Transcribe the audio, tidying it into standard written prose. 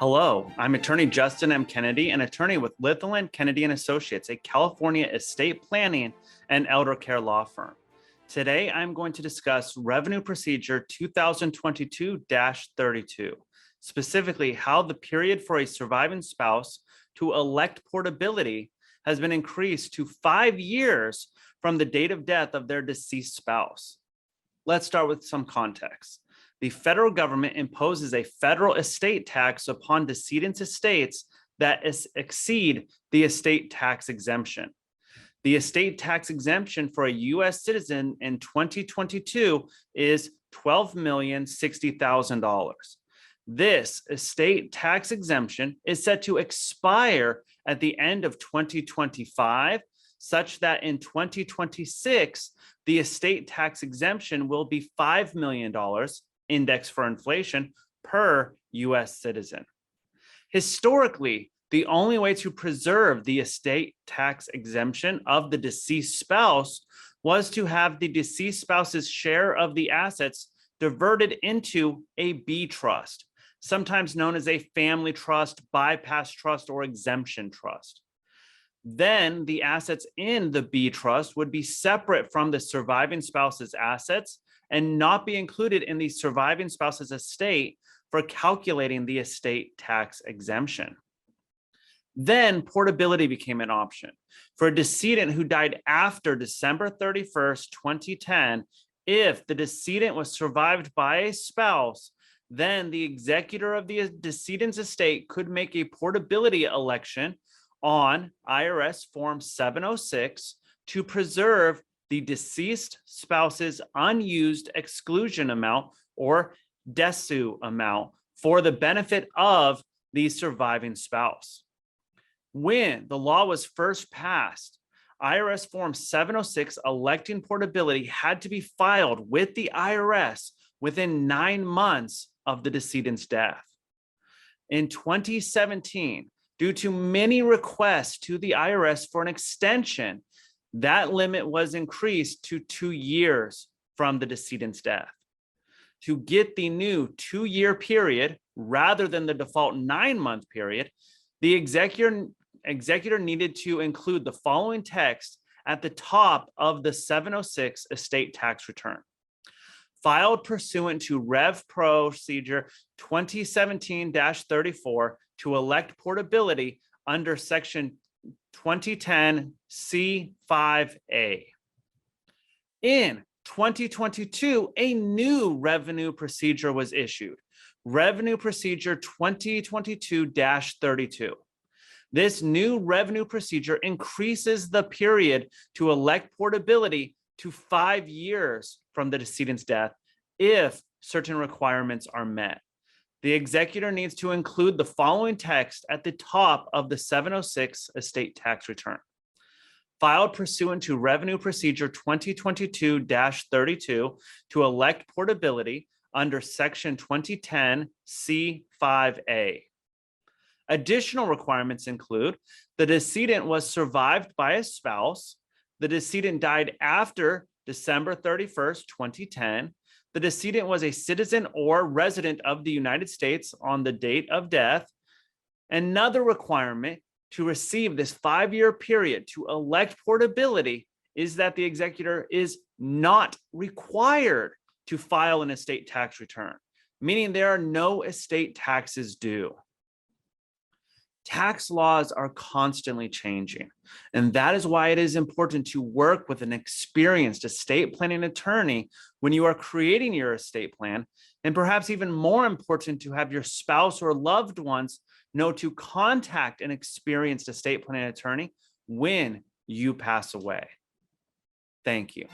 Hello, I'm attorney Justin M. Kennedy, an attorney with Litherland Kennedy & Associates, a California estate planning and elder care law firm. Today, I'm going to discuss Revenue Procedure 2022-32, specifically how the period for a surviving spouse to elect portability has been increased to 5 years from the date of death of their deceased spouse. Let's start with some context. The federal government imposes a federal estate tax upon decedents' estates that exceed the estate tax exemption. The estate tax exemption for a U.S. citizen in 2022 is $12,060,000. This estate tax exemption is set to expire at the end of 2025, such that in 2026, the estate tax exemption will be $5 million index for inflation per U.S. citizen. Historically, the only way to preserve the estate tax exemption of the deceased spouse was to have the deceased spouse's share of the assets diverted into a B trust, sometimes known as a family trust, bypass trust, or exemption trust. Then the assets in the B trust would be separate from the surviving spouse's assets and not be included in the surviving spouse's estate for calculating the estate tax exemption. Then portability became an option. For a decedent who died after December 31st, 2010, if the decedent was survived by a spouse, then the executor of the decedent's estate could make a portability election on IRS Form 706 to preserve the deceased spouse's unused exclusion amount or DESU amount for the benefit of the surviving spouse. When the law was first passed, IRS Form 706 electing portability had to be filed with the IRS within 9 months of the decedent's death. In 2017, due to many requests to the IRS for an extension, that limit was increased to 2 years from the decedent's death. To get the new 2-year period rather than the default 9-month period, the executor needed to include the following text at the top of the 706 estate tax return. Filed pursuant to Rev Procedure 2017-34 to elect portability under Section 2010 C5A. In 2022, a new revenue procedure was issued, Revenue Procedure 2022-32. This new revenue procedure increases the period to elect portability to 5 years from the decedent's death if certain requirements are met. The executor needs to include the following text at the top of the 706 estate tax return. Filed pursuant to Revenue Procedure 2022-32 to elect portability under Section 2010 C5A. Additional requirements include the decedent was survived by a spouse, the decedent died after December 31st, 2010, the decedent was a citizen or resident of the United States on the date of death. Another requirement to receive this 5-year period to elect portability is that the executor is not required to file an estate tax return, meaning there are no estate taxes due. Tax laws are constantly changing, and that is why it is important to work with an experienced estate planning attorney when you are creating your estate plan, and perhaps even more important to have your spouse or loved ones know to contact an experienced estate planning attorney when you pass away. Thank you.